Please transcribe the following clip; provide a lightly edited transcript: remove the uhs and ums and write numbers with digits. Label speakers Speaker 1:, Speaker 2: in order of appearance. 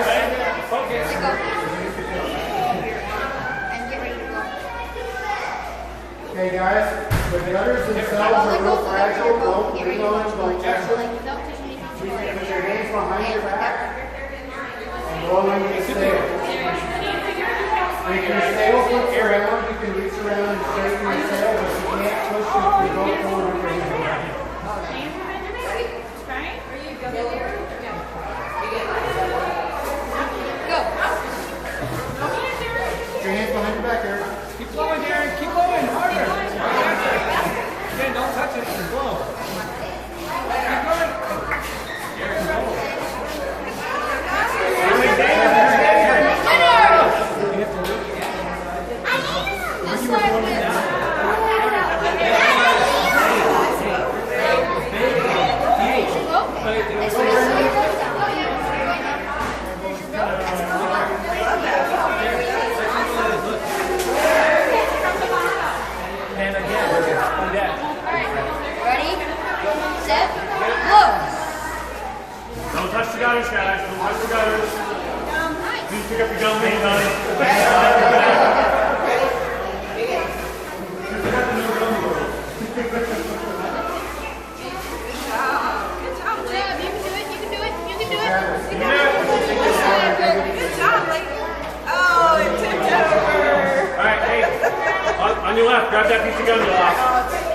Speaker 1: guys.
Speaker 2: Focus.
Speaker 3: And get ready to go.
Speaker 1: Okay, guys. The gutters themselves are real fragile. Don't lean on them. Don't touch them. Put your hands behind your back and roll into the sail. If your sail flips around, you can reach around and straighten your sail, but you can't push it. You go forward with your hands. Your hands behind your back, Eric.
Speaker 2: Keep blowing, Darren. Keep blowing. Harder. Again, don't touch it. Just blow. Keep going. And again,
Speaker 3: Ready, set, blow.
Speaker 4: Don't touch the gutters, guys. Don't touch the gutters. Please pick up your gun when you're done. On your left, grab that piece of gum, you lost.